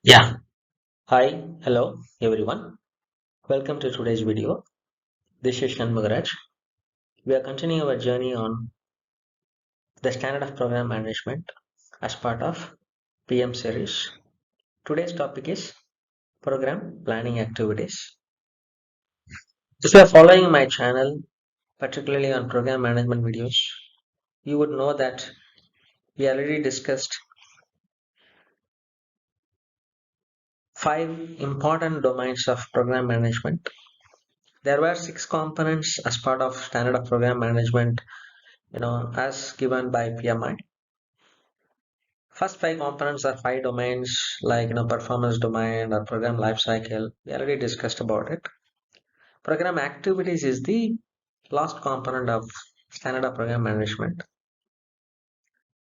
Yeah. Hi. Hello, everyone. Welcome to today's video. This is Shanmugaraj. We are continuing our journey on the standard of program management as part of PM series. Today's topic is program planning activities. If you are following my channel, particularly on program management videos, you would know that we already discussed five important domains of program management. There were six components as part of standard of program management, as given by PMI. First five components are five domains like performance domain or program lifecycle. We already discussed about it. Program activities is the last component of standard of program management.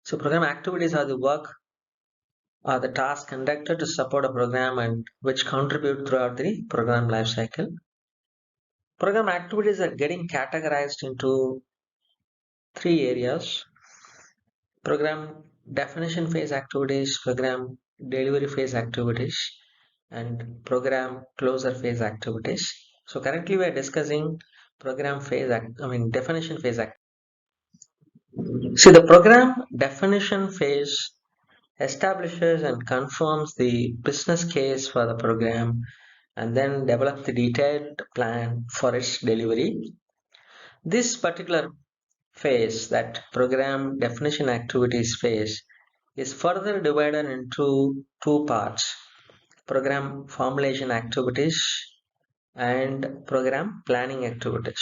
So program activities are the work or the task conducted to support a program and which contribute throughout the program lifecycle. Program activities are getting categorized into three areas: program definition phase activities, program delivery phase activities, and program closure phase activities. So currently we are discussing definition phase act. See, the program definition phase establishes and confirms the business case for the program and then develop the detailed plan for its delivery. This particular phase, that program definition activities phase, is further divided into two parts: program formulation activities and program planning activities.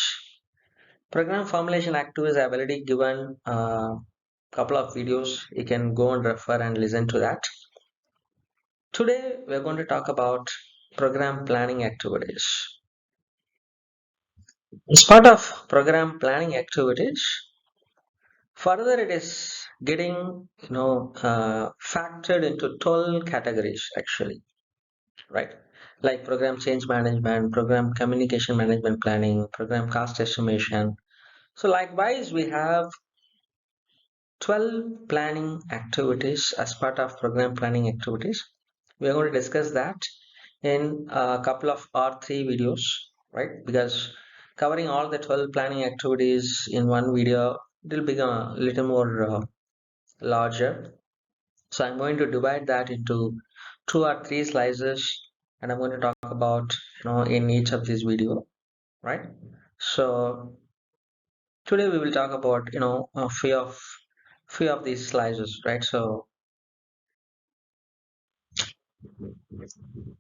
Program formulation activities I have already given a couple of videos. You can go and refer and listen to that. Today we are going to talk about program planning activities. As part of program planning activities, further it is getting factored into 12 categories actually, right? Like program change management, program communication management planning, program cost estimation. So likewise, we have 12 planning activities as part of program planning activities. We are going to discuss that in a couple of R3 videos, right? Because covering all the 12 planning activities in one video will become a little more larger. So I'm going to divide that into two or three slices, and I'm going to talk about in each of these video, right? So today we will talk about a few of these slices, right? So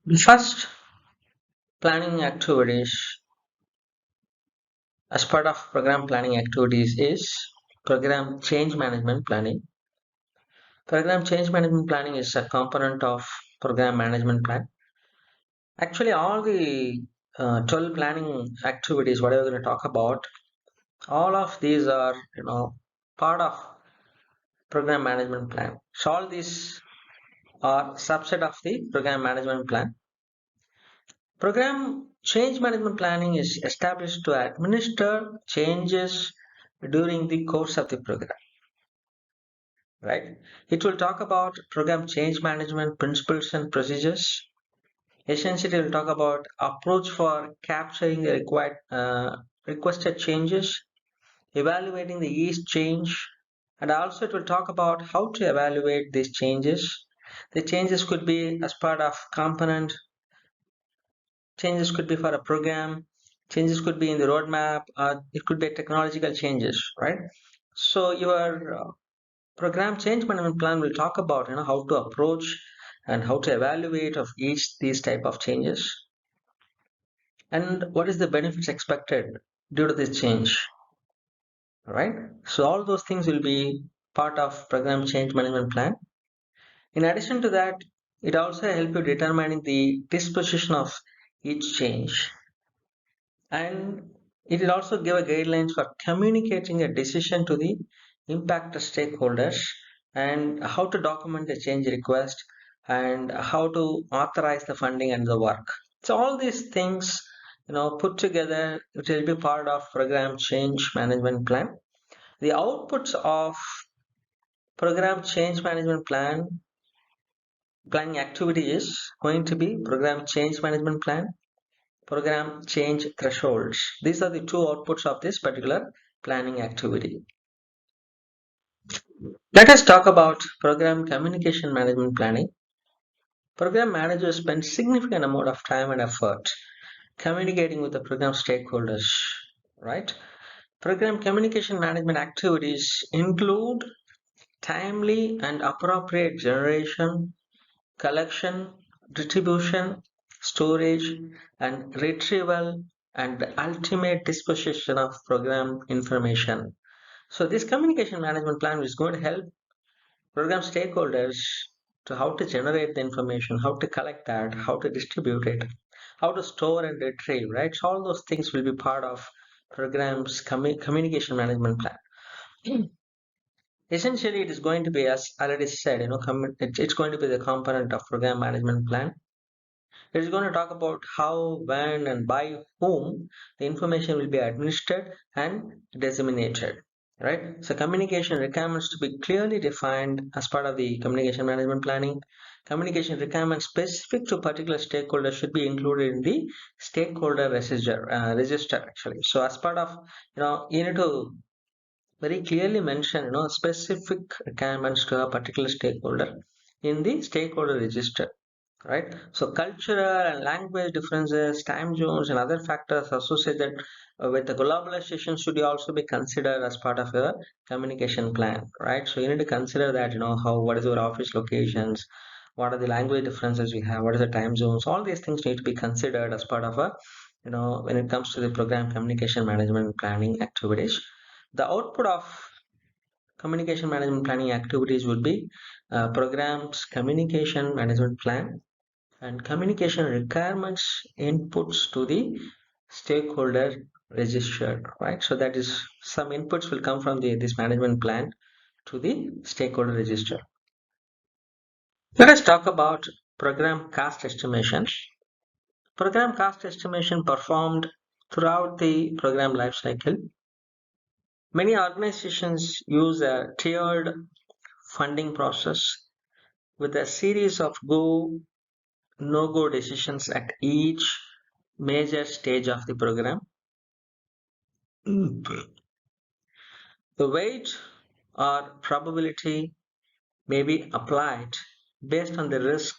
the first planning activities as part of program planning activities is program change management planning. Program change management planning is a component of program management plan. Actually, all the 12 planning activities, whatever we're going to talk about, all of these are part of program management plan. So all these are subset of the program management plan. Program change management planning is established to administer changes during the course of the program, right? It will talk about program change management principles and procedures. Essentially, it will talk about approach for capturing the requested changes, evaluating the each change, and also it will talk about how to evaluate these changes. The changes could be as part of component, changes could be for a program, changes could be in the roadmap, it could be technological changes, right? So your program change management plan will talk about how to approach and how to evaluate of each these type of changes and what is the benefits expected due to this change, right? So all those things will be part of program change management plan. In addition to that, it also help you determining the disposition of each change, and it will also give a guidelines for communicating a decision to the impacted stakeholders and how to document the change request and how to authorize the funding and the work. So all these things put together, it will be part of program change management plan. The outputs of program change management plan planning activity is going to be program change management plan, program change thresholds. These are the two outputs of this particular planning activity. Let us talk about program communication management planning. Program managers spend significant amount of time and effort communicating with the program stakeholders, right? Program communication management activities include timely and appropriate generation, collection, distribution, storage, and retrieval and ultimate disposition of program information. So this communication management plan is going to help program stakeholders to how to generate the information, how to collect that, how to distribute it, how to store and retrieve, right? So all those things will be part of programs communication management plan. Essentially, it is going to be, as already said, it's going to be the component of program management plan. It is going to talk about how, when, and by whom the information will be administered and disseminated. Right? So, communication requirements to be clearly defined as part of the communication management planning. Communication requirements specific to particular stakeholders should be included in the stakeholder register actually. So, as part of you need to very clearly mention specific requirements to a particular stakeholder in the stakeholder register, right? So cultural and language differences, time zones, and other factors associated with the globalization should also be considered as part of your communication plan, right? So you need to consider that, how, what is your office locations, what are the language differences we have, what is the time zones, all these things need to be considered as part of a, when it comes to the program communication management planning activities. The output of communication management planning activities would be programs communication management plan and communication requirements inputs to the stakeholder registered, right? So that is some inputs will come from the this management plan to the stakeholder register. Let us talk about program cost estimation. Program cost estimation performed throughout the program lifecycle. Many organizations use a tiered funding process with a series of go no go decisions at each major stage of the program. The weight or probability may be applied based on the risk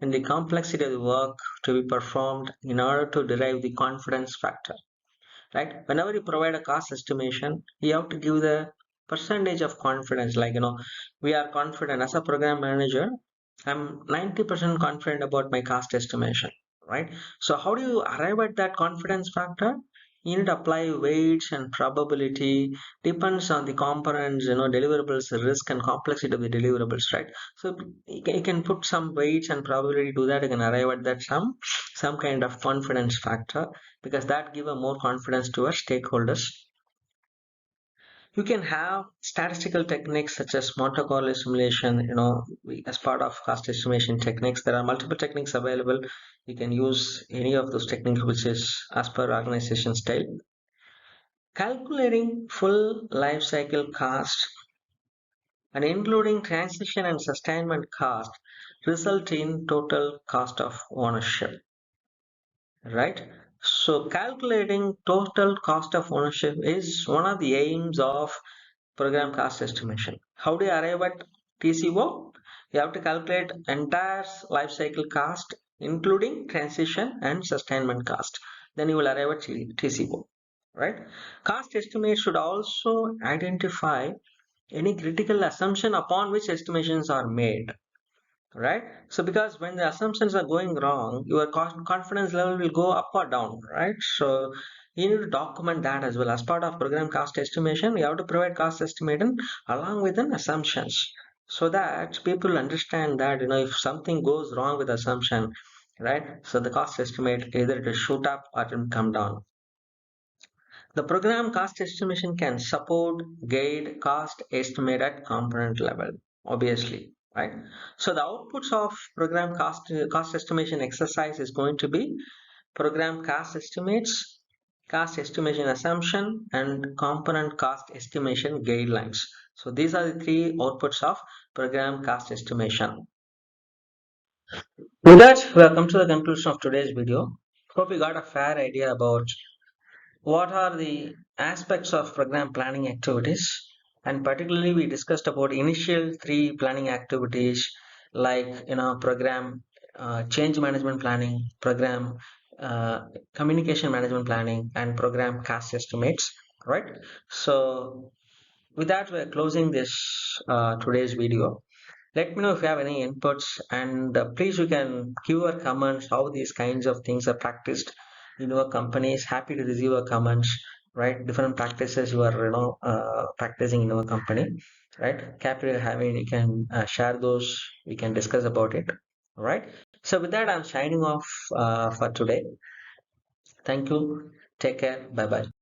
and the complexity of the work to be performed in order to derive the confidence factor, right? Whenever you provide a cost estimation, you have to give the percentage of confidence, like, we are confident as a program manager, I'm 90% confident about my cost estimation, right? So how do you arrive at that confidence factor? You need to apply weights and probability, depends on the components, deliverables, risk and complexity of the deliverables, right? So you can put some weights and probability to that, you can arrive at that some kind of confidence factor, because that give a more confidence to our stakeholders. You can have statistical techniques such as Monte Carlo simulation, as part of cost estimation techniques. There are multiple techniques available. You can use any of those techniques which is as per organization style. Calculating full life cycle cost and including transition and sustainment cost result in total cost of ownership, right? So calculating total cost of ownership is one of the aims of program cost estimation. How do you arrive at TCO? You have to calculate entire life cycle cost, including transition and sustainment cost. Then you will arrive at TCO, right? Cost estimate should also identify any critical assumption upon which estimations are made, right? So because when the assumptions are going wrong, your confidence level will go up or down, right? So you need to document that as well. As part of program cost estimation, you have to provide cost estimation along with an assumptions, so that people understand that, if something goes wrong with assumption, right, so the cost estimate either it will shoot up or it will come down. The program cost estimation can support guide cost estimate at component level, obviously, right? So the outputs of program cost estimation exercise is going to be program cost estimates, cost estimation assumption, and component cost estimation guidelines. So these are the three outputs of program cost estimation. With that, we have come to the conclusion of today's video. Hope you got a fair idea about what are the aspects of program planning activities, and particularly we discussed about initial three planning activities like program change management planning, program communication management planning, and program cost estimates, right? So with that, we're closing this today's video. Let me know if you have any inputs, and please you can give your comments how these kinds of things are practiced in your companies. Happy to receive your comments, right? Different practices you are practicing in your company, right? Happy to having you can share those. We can discuss about it, all right? So with that, I'm signing off for today. Thank you. Take care. Bye bye.